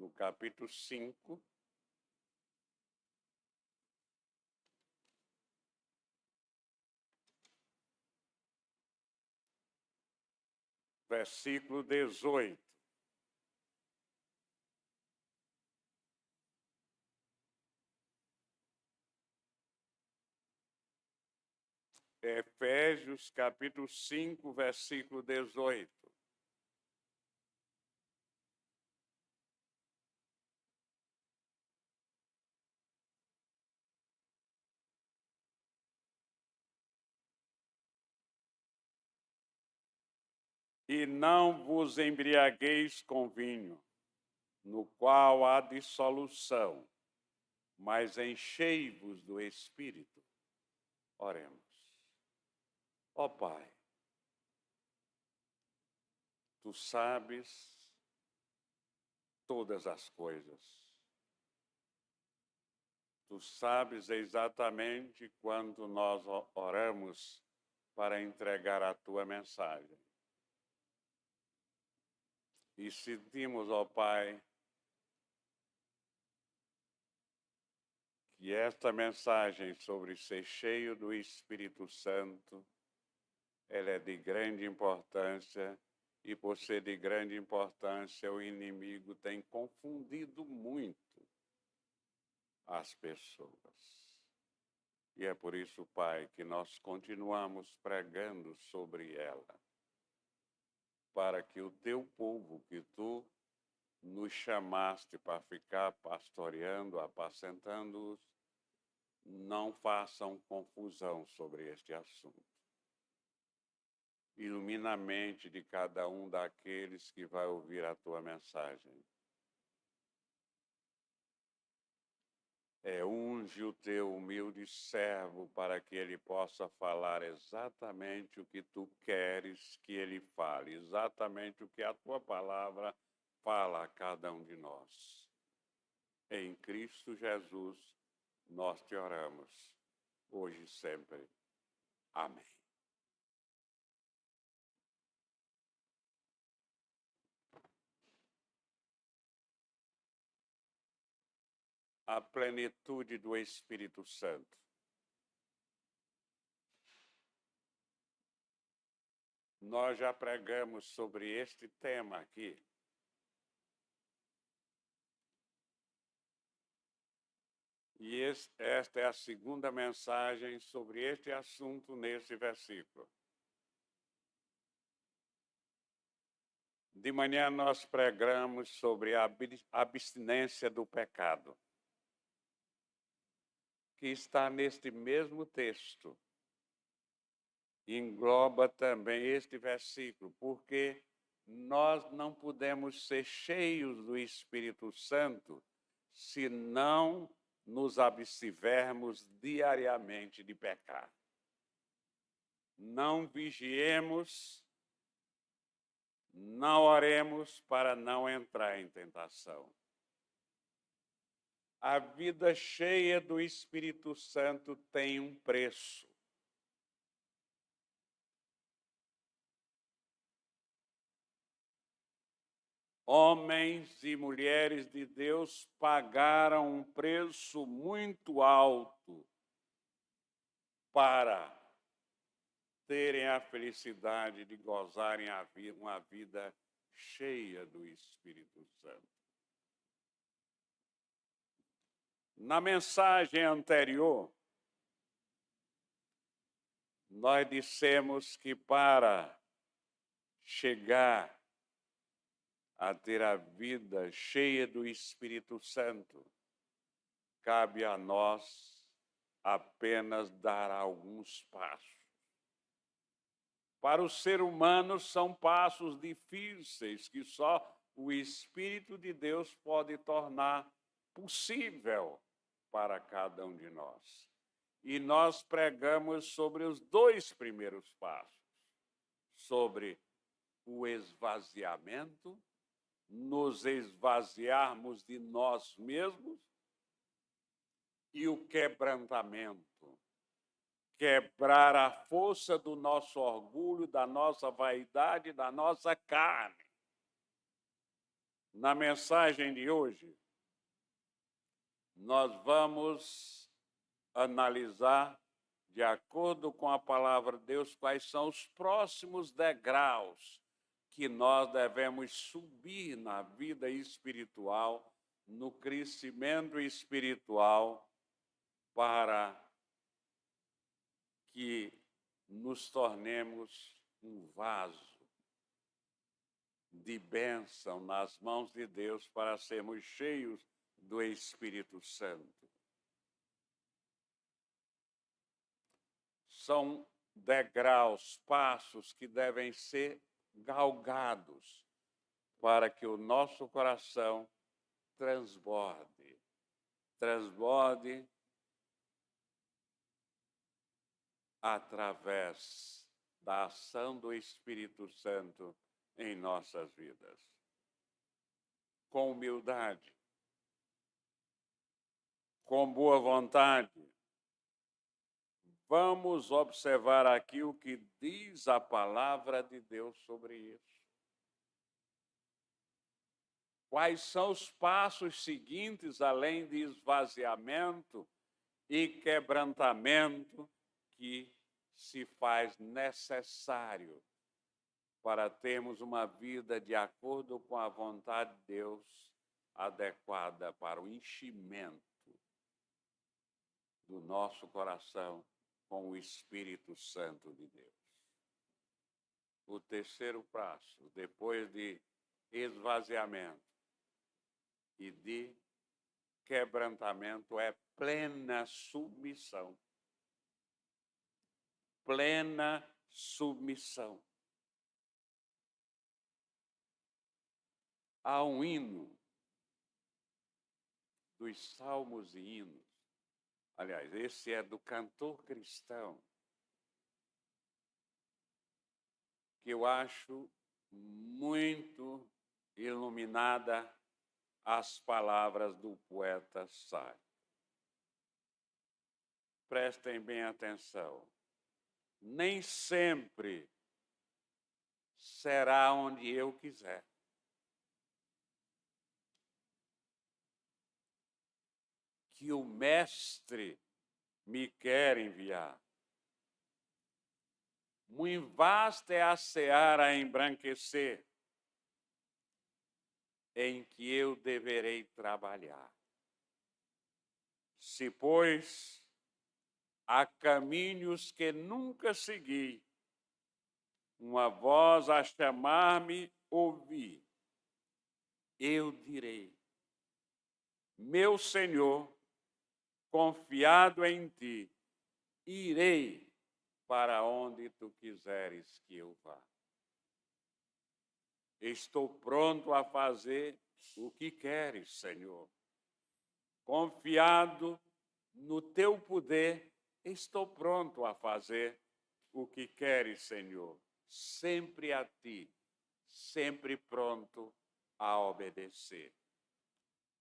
no capítulo 5, versículo 18. Efésios, capítulo 5, versículo 18. E não vos embriagueis com vinho, no qual há dissolução, mas enchei-vos do Espírito. Oremos. Ó Pai, Tu sabes todas as coisas. Tu sabes exatamente quando nós oramos para entregar a Tua mensagem. E sentimos, ó Pai, que esta mensagem sobre ser cheio do Espírito Santo, ela é de grande importância, e por ser de grande importância, o inimigo tem confundido muito as pessoas. E é por isso, Pai, que nós continuamos pregando sobre ela, para que o Teu povo, que Tu nos chamaste para ficar pastoreando, apacentando-os, não façam confusão sobre este assunto. Ilumina a mente de cada um daqueles que vai ouvir a Tua mensagem. Unge o Teu humilde servo para que ele possa falar exatamente o que Tu queres que ele fale, exatamente o que a Tua palavra fala a cada um de nós. Em Cristo Jesus, nós te oramos, hoje e sempre. Amém. A plenitude do Espírito Santo. Nós já pregamos sobre este tema aqui. E esta é a segunda mensagem sobre este assunto nesse versículo. De manhã nós pregamos sobre a abstinência do pecado, que está neste mesmo texto. Engloba também este versículo, porque nós não podemos ser cheios do Espírito Santo se não nos abstivermos diariamente de pecar. Não vigiemos, não oremos para não entrar em tentação. A vida cheia do Espírito Santo tem um preço. Homens e mulheres de Deus pagaram um preço muito alto para terem a felicidade de gozarem uma vida cheia do Espírito Santo. Na mensagem anterior, nós dissemos que para chegar a ter a vida cheia do Espírito Santo, cabe a nós apenas dar alguns passos. Para o ser humano, são passos difíceis que só o Espírito de Deus pode tornar possível para cada um de nós. E nós pregamos sobre os dois primeiros passos, sobre o esvaziamento, nos esvaziarmos de nós mesmos, e o quebrantamento, quebrar a força do nosso orgulho, da nossa vaidade, da nossa carne. Na mensagem de hoje, nós vamos analisar, de acordo com a palavra de Deus, quais são os próximos degraus que nós devemos subir na vida espiritual, no crescimento espiritual, para que nos tornemos um vaso de bênção nas mãos de Deus para sermos cheios do Espírito Santo. São degraus, passos que devem ser galgados para que o nosso coração transborde através da ação do Espírito Santo em nossas vidas. Com humildade, com boa vontade, vamos observar aqui o que diz a palavra de Deus sobre isso. Quais são os passos seguintes, além de esvaziamento e quebrantamento, que se faz necessário para termos uma vida de acordo com a vontade de Deus, adequada para o enchimento do nosso coração com o Espírito Santo de Deus. O terceiro passo, depois de esvaziamento e de quebrantamento, é plena submissão. Plena submissão. Há um hino dos salmos e hinos. Aliás, esse é do cantor cristão, que eu acho muito iluminada as palavras do poeta sábio. Prestem bem atenção. Nem sempre será onde eu quiser. Que o Mestre me quer enviar. Muito vasta é a seara a embranquecer, em que eu deverei trabalhar. Se, pois, há caminhos que nunca segui, uma voz a chamar-me ouvi, eu direi: meu Senhor, confiado em ti, irei para onde tu quiseres que eu vá. Estou pronto a fazer o que queres, Senhor. Confiado no teu poder, estou pronto a fazer o que queres, Senhor. Sempre a ti, sempre pronto a obedecer.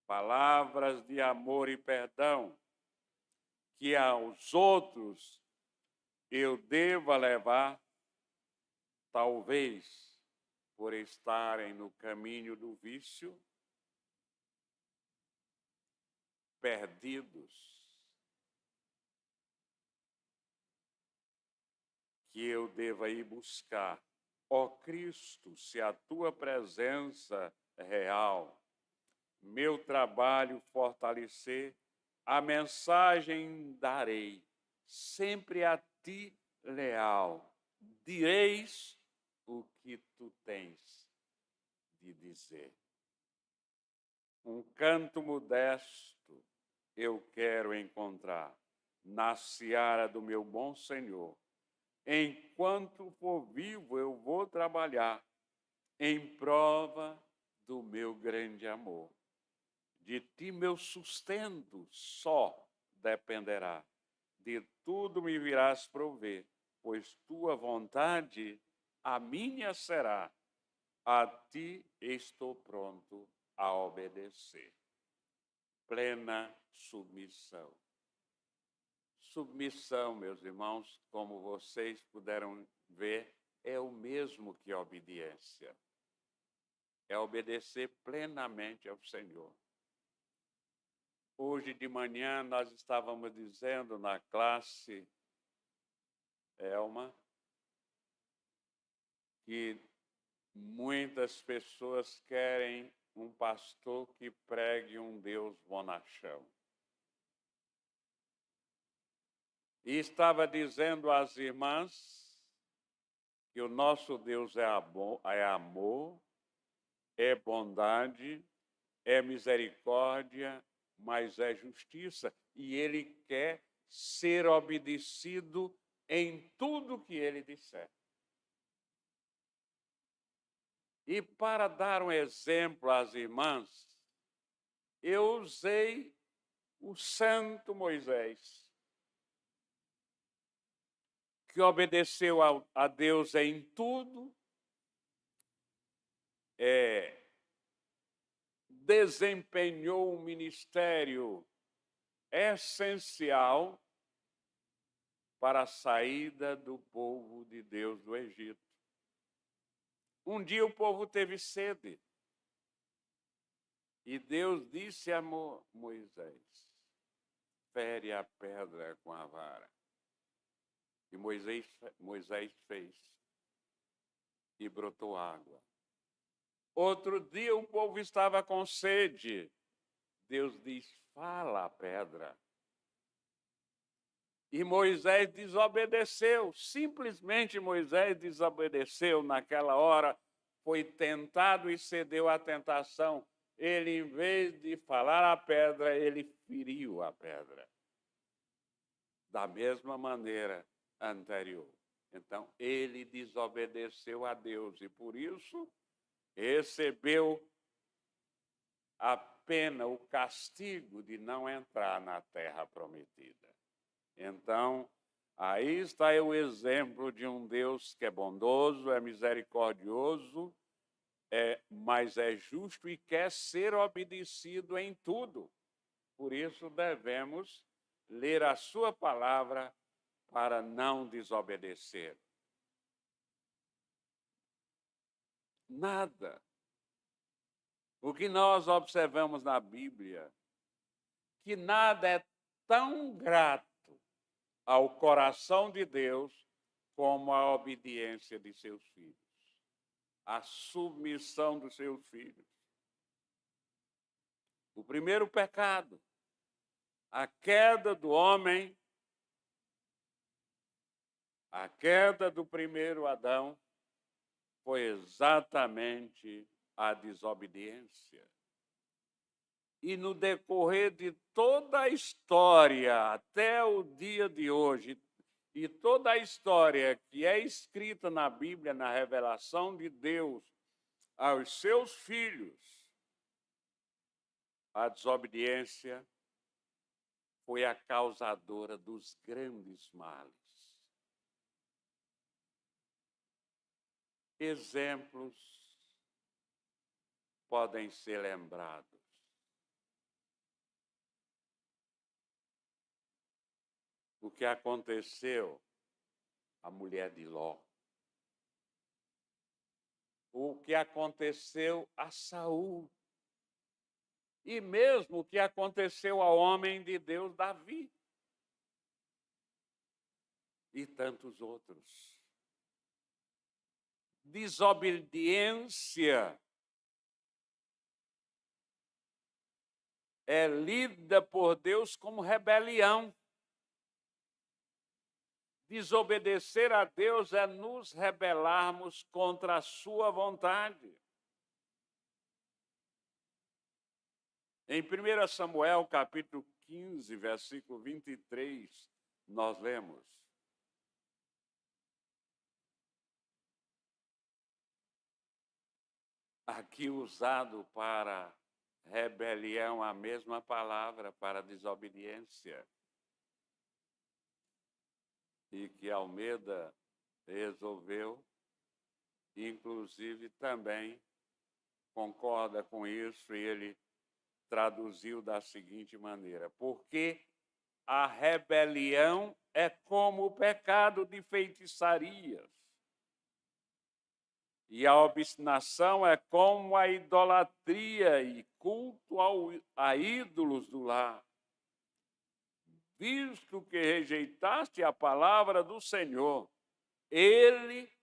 Palavras de amor e perdão que aos outros eu deva levar, talvez por estarem no caminho do vício, perdidos, que eu deva ir buscar. Ó Cristo, se a tua presença é real, meu trabalho fortalecer, a mensagem darei, sempre a ti leal. Direis o que tu tens de dizer. Um canto modesto eu quero encontrar na seara do meu bom Senhor. Enquanto for vivo, eu vou trabalhar em prova do meu grande amor. De ti meu sustento só dependerá. De tudo me virás prover, pois tua vontade a minha será. A ti estou pronto a obedecer. Plena submissão. Submissão, meus irmãos, como vocês puderam ver, é o mesmo que obediência. é obedecer plenamente ao Senhor. Hoje de manhã nós estávamos dizendo na classe, Elma, que muitas pessoas querem um pastor que pregue um Deus bonachão. E estava dizendo às irmãs que o nosso Deus é amor, é bondade, é misericórdia, mas é justiça. E Ele quer ser obedecido em tudo que Ele disser. E para dar um exemplo às irmãs, eu usei o santo Moisés, que obedeceu a Deus em tudo, desempenhou um ministério essencial para a saída do povo de Deus do Egito. Um dia o povo teve sede e Deus disse a Moisés: fere a pedra com a vara. E Moisés fez e brotou água. Outro dia o povo estava com sede. Deus diz: fala a pedra. E Moisés desobedeceu. Simplesmente Moisés desobedeceu naquela hora. Foi tentado e cedeu à tentação. Ele, em vez de falar a pedra, ele feriu a pedra. Da mesma maneira anterior. Então, ele desobedeceu a Deus e, por isso, recebeu a pena, o castigo de não entrar na terra prometida. Então, aí está o exemplo de um Deus que é bondoso, é misericordioso, mas é justo e quer ser obedecido em tudo. Por isso, devemos ler a sua palavra para não desobedecer. Nada. O que nós observamos na Bíblia, que nada é tão grato ao coração de Deus como a obediência de seus filhos, a submissão dos seus filhos. O primeiro pecado, a queda do homem, a queda do primeiro Adão, foi exatamente a desobediência. E no decorrer de toda a história, até o dia de hoje, e toda a história que é escrita na Bíblia, na revelação de Deus aos seus filhos, a desobediência foi a causadora dos grandes males. Exemplos podem ser lembrados. O que aconteceu à mulher de Ló. O que aconteceu a Saul. E mesmo o que aconteceu ao homem de Deus Davi. E tantos outros. Desobediência é lida por Deus como rebelião. Desobedecer a Deus é nos rebelarmos contra a sua vontade. Em 1 Samuel, capítulo 15, versículo 23, nós lemos: aqui usado para rebelião, a mesma palavra para desobediência. E que Almeida resolveu, inclusive também concorda com isso, e ele traduziu da seguinte maneira: porque a rebelião é como o pecado de feitiçarias. E a obstinação é como a idolatria e culto a ídolos do lar. Visto que rejeitaste a palavra do Senhor, ele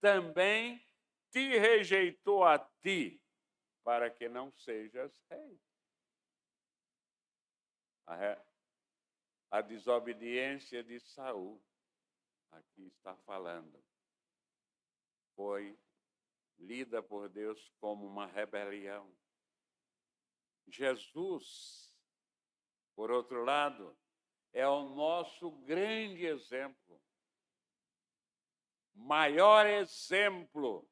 também te rejeitou a ti, para que não sejas rei. A desobediência de Saul, aqui está falando, foi lida por Deus como uma rebelião. Jesus, por outro lado, é o nosso grande exemplo, maior exemplo,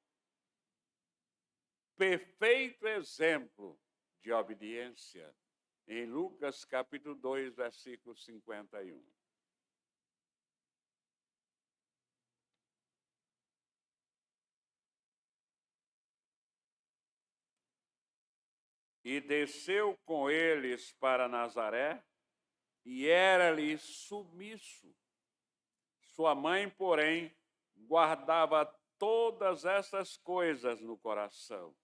perfeito exemplo de obediência, em Lucas capítulo 2, versículo 51. E desceu com eles para Nazaré, e era-lhe submisso. Sua mãe, porém, guardava todas essas coisas no coração.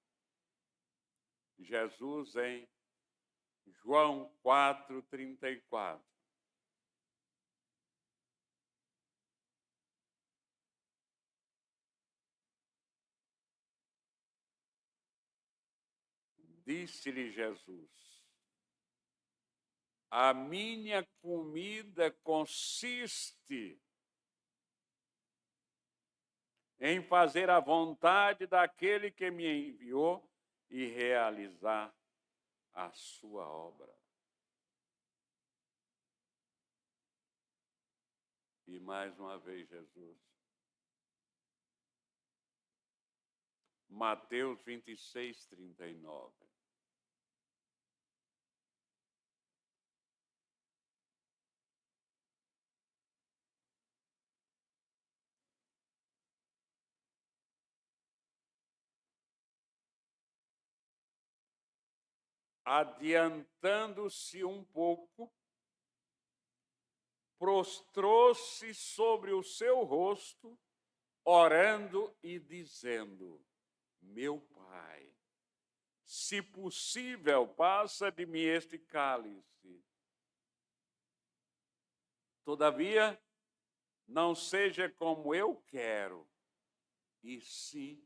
Jesus em João 4:34. Disse-lhe Jesus: a minha comida consiste em fazer a vontade daquele que me enviou e realizar a sua obra. E mais uma vez Jesus. Mateus 26:39. Adiantando-se um pouco, prostrou-se sobre o seu rosto, orando e dizendo: meu Pai, se possível, passa de mim este cálice. Todavia, não seja como eu quero, e sim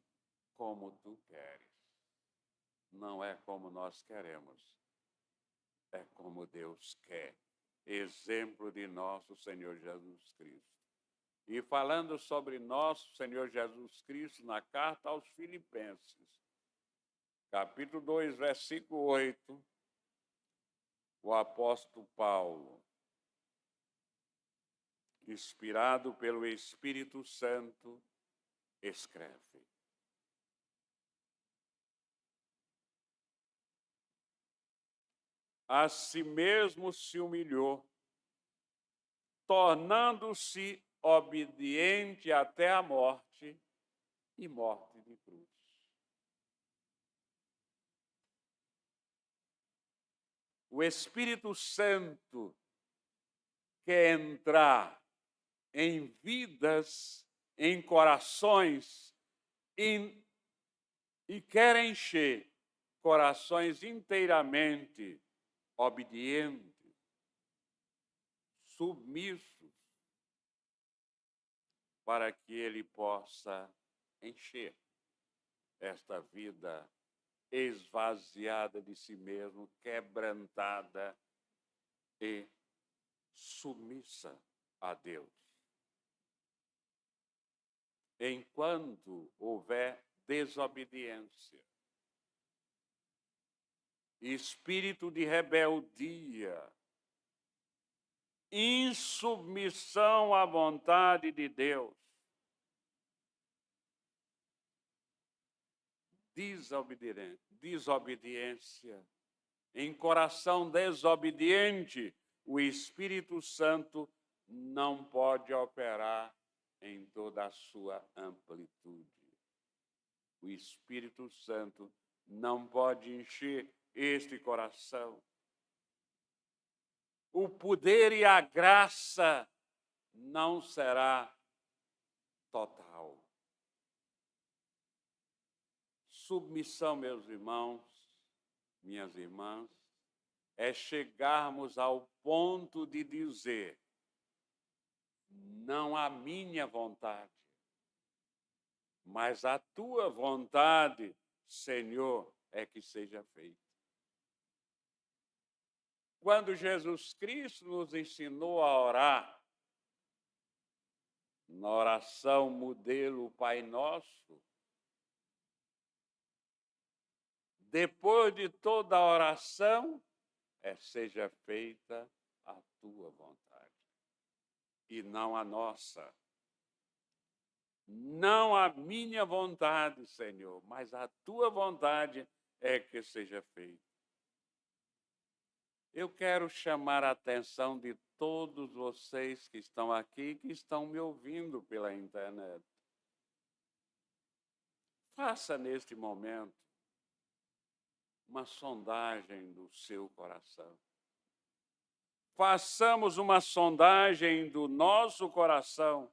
como tu queres. Não é como nós queremos, é como Deus quer. Exemplo de nosso Senhor Jesus Cristo. E falando sobre nosso Senhor Jesus Cristo, na carta aos Filipenses, capítulo 2, versículo 8, o apóstolo Paulo, inspirado pelo Espírito Santo, escreve: a si mesmo se humilhou, tornando-se obediente até a morte e morte de cruz. O Espírito Santo quer entrar em vidas, em corações, e quer encher corações inteiramente obedientes, submissos, para que ele possa encher esta vida esvaziada de si mesmo, quebrantada e submissa a Deus. Enquanto houver desobediência, espírito de rebeldia, insubmissão à vontade de Deus, desobediência, em coração desobediente, o Espírito Santo não pode operar em toda a sua amplitude. O Espírito Santo não pode encher este coração. O poder e a graça não será total. Submissão, meus irmãos, minhas irmãs, é chegarmos ao ponto de dizer: não a minha vontade, mas a tua vontade, Senhor, é que seja feita. Quando Jesus Cristo nos ensinou a orar, na oração modelo Pai Nosso, depois de toda a oração, seja feita a tua vontade, e não a nossa. Não a minha vontade, Senhor, mas a tua vontade é que seja feita. Eu quero chamar a atenção de todos vocês que estão aqui, que estão me ouvindo pela internet. Faça neste momento uma sondagem do seu coração. Façamos uma sondagem do nosso coração.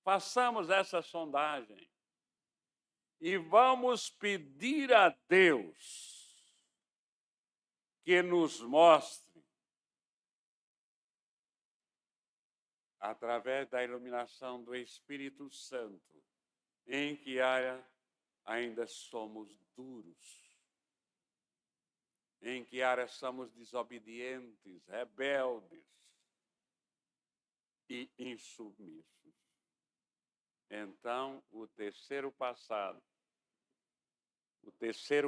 Façamos essa sondagem e vamos pedir a Deus que nos mostre, através da iluminação do Espírito Santo, em que área ainda somos duros, em que área somos desobedientes, rebeldes e insubmissos. Então, o terceiro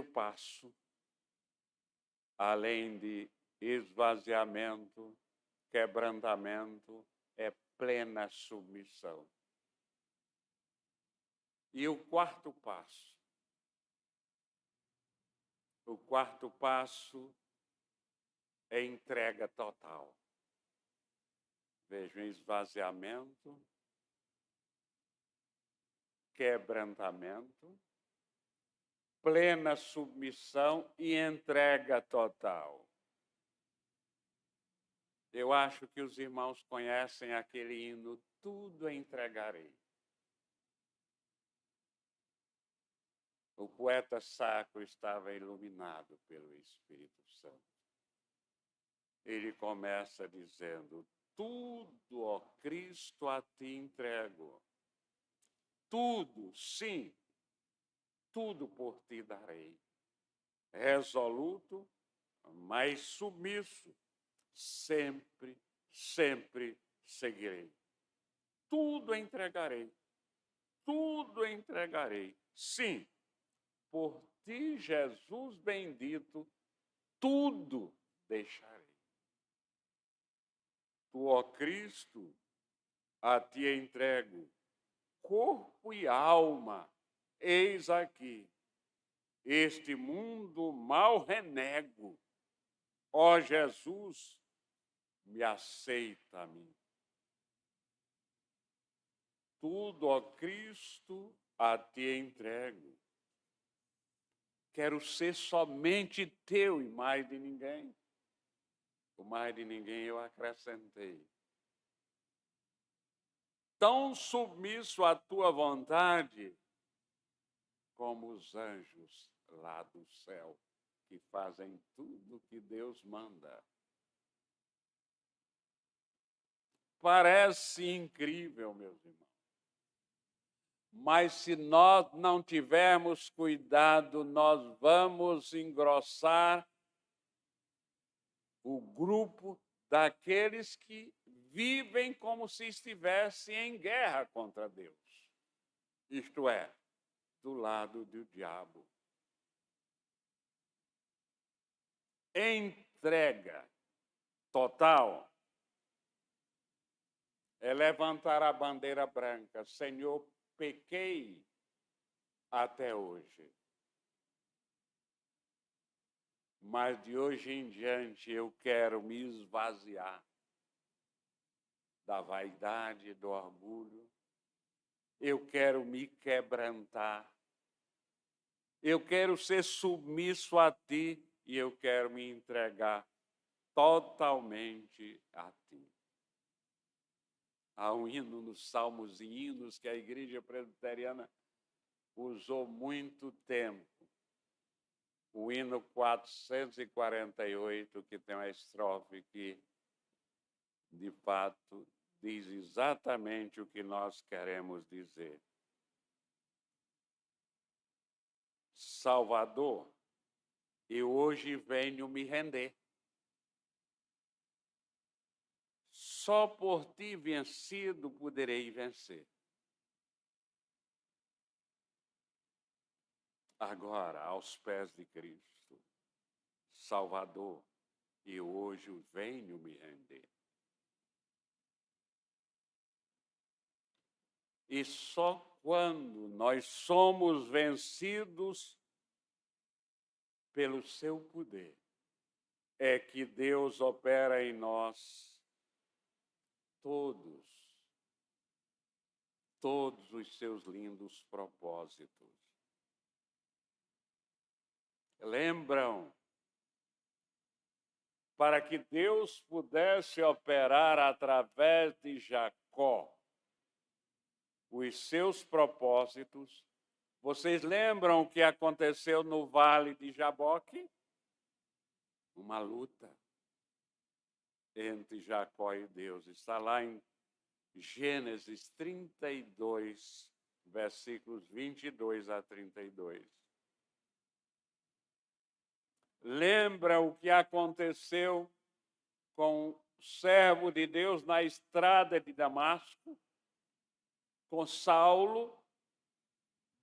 passo, além de esvaziamento, quebrantamento, é plena submissão. E o quarto passo é entrega total. Vejam, esvaziamento, quebrantamento, plena submissão e entrega total. Eu acho que os irmãos conhecem aquele hino, tudo entregarei. O poeta sacro estava iluminado pelo Espírito Santo. Ele começa dizendo: tudo, ó Cristo, a ti entrego. Tudo, sim, tudo por ti darei. Resoluto, mas submisso, sempre, sempre seguirei. Tudo entregarei. Tudo entregarei. Sim, por ti, Jesus bendito, tudo deixarei. Tu, ó Cristo, a ti entrego corpo e alma, eis aqui. Este mundo mal renego. Ó Jesus, me aceita a mim. Tudo, ó Cristo, a ti entrego. Quero ser somente teu e mais de ninguém. O mais de ninguém eu acrescentei. Tão submisso à tua vontade como os anjos lá do céu, que fazem tudo que Deus manda. Parece incrível, meus irmãos. Mas se nós não tivermos cuidado, nós vamos engrossar o grupo daqueles que vivem como se estivessem em guerra contra Deus. Isto é, do lado do diabo. Entrega total é levantar a bandeira branca. Senhor, pequei até hoje. Mas de hoje em diante eu quero me esvaziar da vaidade, do orgulho. Eu quero me quebrantar. Eu quero ser submisso a ti e eu quero me entregar totalmente a ti. Há um hino nos Salmos e Hinos que a Igreja Presbiteriana usou muito tempo. O hino 448, que tem uma estrofe que, de fato, diz exatamente o que nós queremos dizer. Salvador, eu hoje venho me render. Só por ti vencido poderei vencer. Agora, aos pés de Cristo, Salvador, eu hoje venho me render. E só quando nós somos vencidos pelo seu poder é que Deus opera em nós todos os seus lindos propósitos. Lembram? Para que Deus pudesse operar através de Jacó os seus propósitos, vocês lembram o que aconteceu no Vale de Jaboque? Uma luta entre Jacó e Deus. Está lá em Gênesis 32, versículos 22 a 32. Lembra o que aconteceu com o servo de Deus na estrada de Damasco? Com Saulo,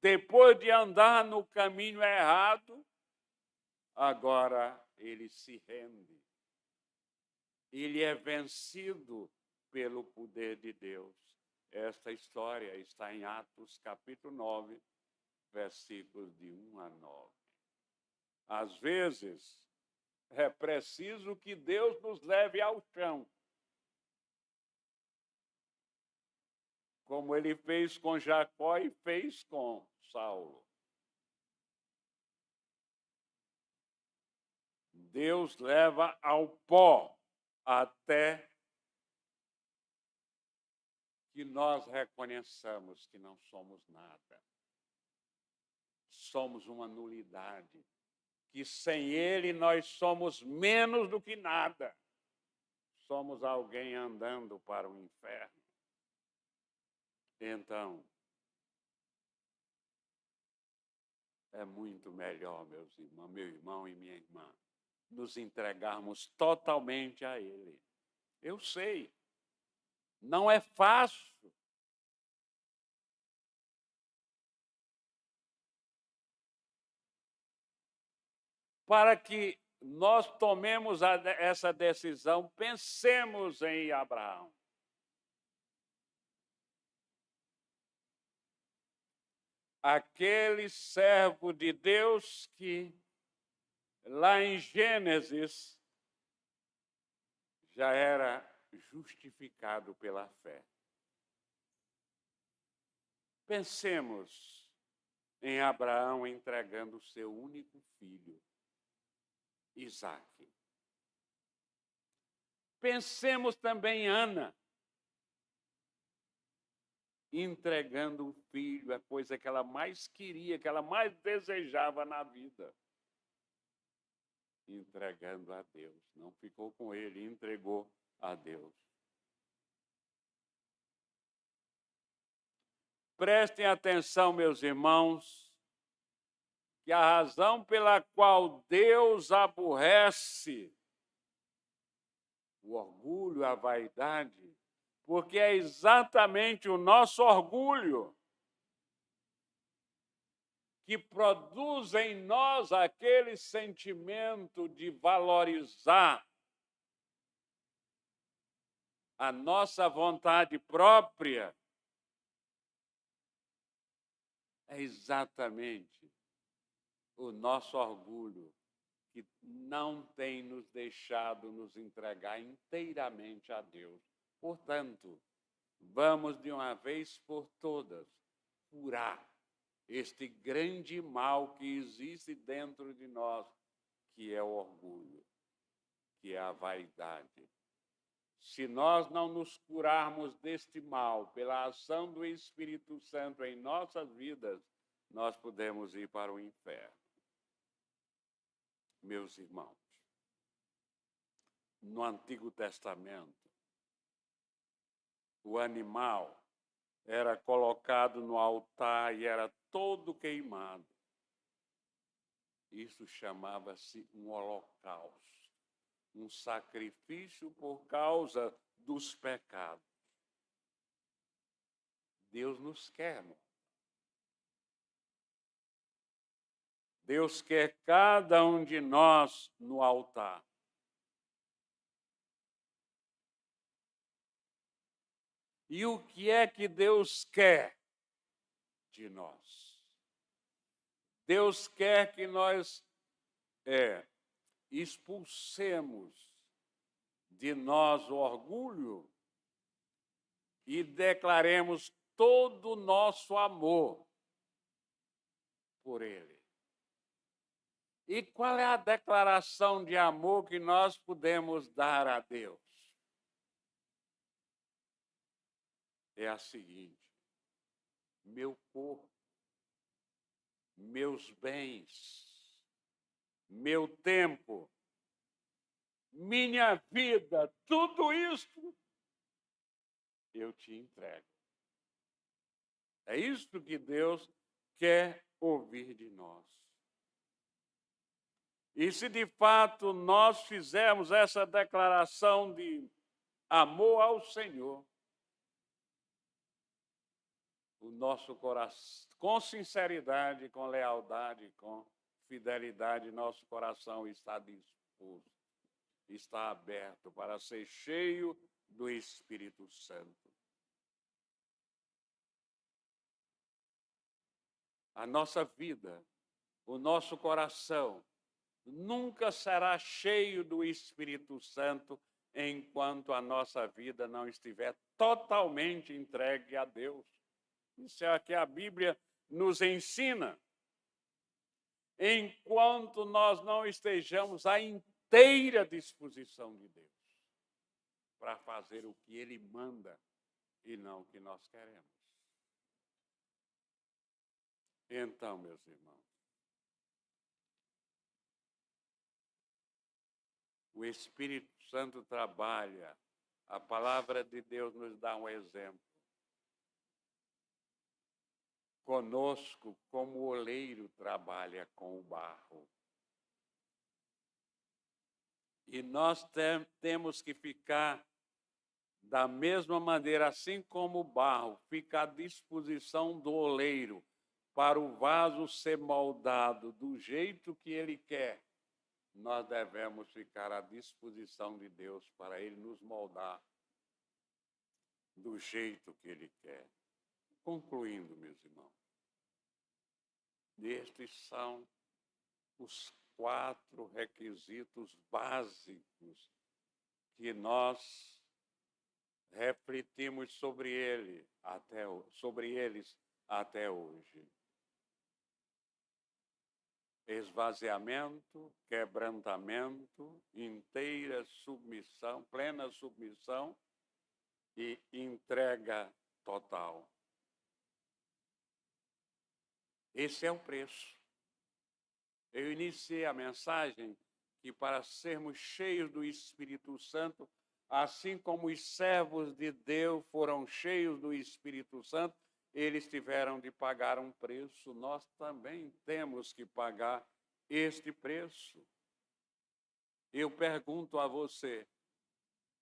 depois de andar no caminho errado, agora ele se rende. Ele é vencido pelo poder de Deus. Esta história está em Atos, capítulo 9, versículos de 1 a 9. Às vezes, é preciso que Deus nos leve ao chão, como ele fez com Jacó e fez com Saulo. Deus leva ao pó até que nós reconheçamos que não somos nada. Somos uma nulidade. Que sem ele nós somos menos do que nada. Somos alguém andando para o inferno. Então, é muito melhor, meus irmãos, meu irmão e minha irmã, nos entregarmos totalmente a ele. Eu sei, não é fácil. Para que nós tomemos essa decisão, pensemos em Abraão. Aquele servo de Deus que, lá em Gênesis, já era justificado pela fé. Pensemos em Abraão entregando o seu único filho, Isaque. Pensemos também em Ana, entregando o filho, a coisa que ela mais queria, que ela mais desejava na vida. Entregando a Deus. Não ficou com ele, entregou a Deus. Prestem atenção, meus irmãos, que a razão pela qual Deus aborrece o orgulho, a vaidade, porque é exatamente o nosso orgulho que produz em nós aquele sentimento de valorizar a nossa vontade própria. É exatamente o nosso orgulho que não tem nos deixado nos entregar inteiramente a Deus. Portanto, vamos de uma vez por todas curar este grande mal que existe dentro de nós, que é o orgulho, que é a vaidade. Se nós não nos curarmos deste mal pela ação do Espírito Santo em nossas vidas, nós podemos ir para o inferno. Meus irmãos, no Antigo Testamento, o animal era colocado no altar e era todo queimado. Isso chamava-se um holocausto, um sacrifício por causa dos pecados. Deus nos quer. Deus quer cada um de nós no altar. E o que é que Deus quer de nós? Deus quer que nós expulsemos de nós o orgulho e declaremos todo o nosso amor por Ele. E qual é a declaração de amor que nós podemos dar a Deus? É a seguinte: meu corpo, meus bens, meu tempo, minha vida, tudo isso eu te entrego. É isto que Deus quer ouvir de nós. E se de fato nós fizermos essa declaração de amor ao Senhor, o nosso coração, com sinceridade, com lealdade, com fidelidade, nosso coração está disposto, está aberto para ser cheio do Espírito Santo. A nossa vida, o nosso coração, nunca será cheio do Espírito Santo enquanto a nossa vida não estiver totalmente entregue a Deus. Isso é o que a Bíblia nos ensina. Enquanto nós não estejamos à inteira disposição de Deus para fazer o que Ele manda e não o que nós queremos. Então, meus irmãos, o Espírito Santo trabalha, a palavra de Deus nos dá um exemplo. Conosco, como o oleiro trabalha com o barro. E nós temos que ficar da mesma maneira, assim como o barro fica à disposição do oleiro para o vaso ser moldado do jeito que ele quer, nós devemos ficar à disposição de Deus para Ele nos moldar do jeito que Ele quer. Concluindo, meus irmãos, estes são os 4 requisitos básicos que nós refletimos sobre eles até hoje. Esvaziamento, quebrantamento, inteira submissão, plena submissão e entrega total. Esse é o preço. Eu iniciei a mensagem que para sermos cheios do Espírito Santo, assim como os servos de Deus foram cheios do Espírito Santo, eles tiveram de pagar um preço, nós também temos que pagar este preço. Eu pergunto a você,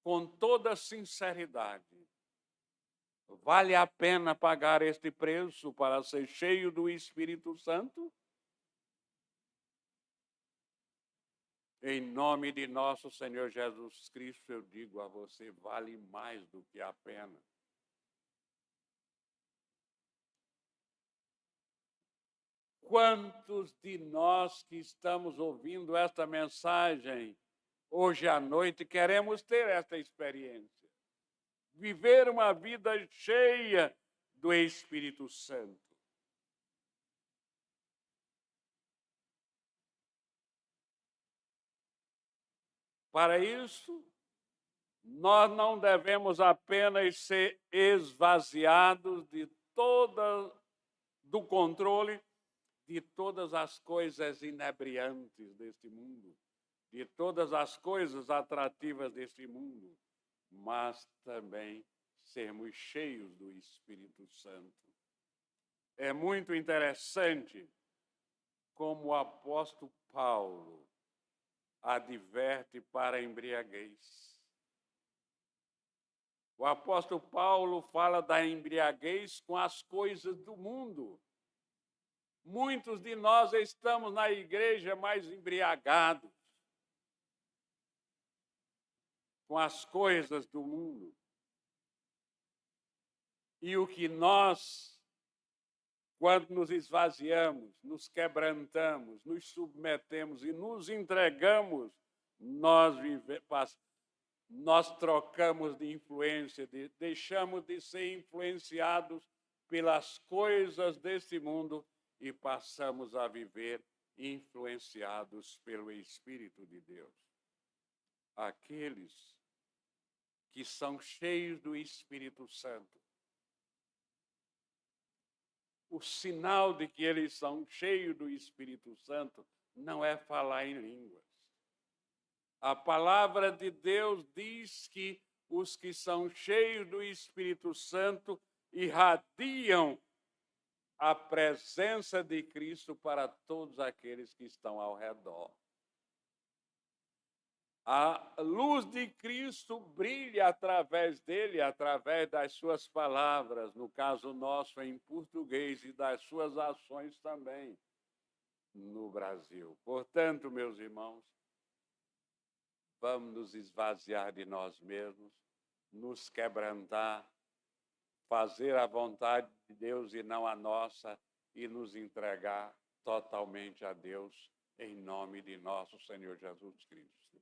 com toda sinceridade, vale a pena pagar este preço para ser cheio do Espírito Santo? Em nome de nosso Senhor Jesus Cristo, eu digo a você, vale mais do que a pena. Quantos de nós que estamos ouvindo esta mensagem hoje à noite queremos ter esta experiência? Viver uma vida cheia do Espírito Santo. Para isso, Nós não devemos apenas ser esvaziados do controle de todas as coisas inebriantes deste mundo, de todas as coisas atrativas deste mundo, mas também sermos cheios do Espírito Santo. É muito interessante como o apóstolo Paulo adverte para a embriaguez. O apóstolo Paulo fala da embriaguez com as coisas do mundo. Muitos de nós estamos na igreja mais embriagados com as coisas do mundo. E o que nós, quando nos esvaziamos, nos quebrantamos, nos submetemos e nos entregamos, nós trocamos de influência, deixamos de ser influenciados pelas coisas deste mundo e passamos a viver influenciados pelo Espírito de Deus. Aqueles que são cheios do Espírito Santo, o sinal de que eles são cheios do Espírito Santo não é falar em línguas. A palavra de Deus diz que os que são cheios do Espírito Santo irradiam a presença de Cristo para todos aqueles que estão ao redor. A luz de Cristo brilha através dele, através das suas palavras, no caso nosso em português, e das suas ações também no Brasil. Portanto, meus irmãos, vamos nos esvaziar de nós mesmos, nos quebrantar, fazer a vontade de Deus e não a nossa, e nos entregar totalmente a Deus, em nome de nosso Senhor Jesus Cristo,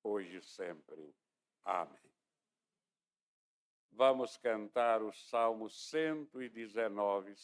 hoje e sempre. Amém. Vamos cantar o Salmo 119.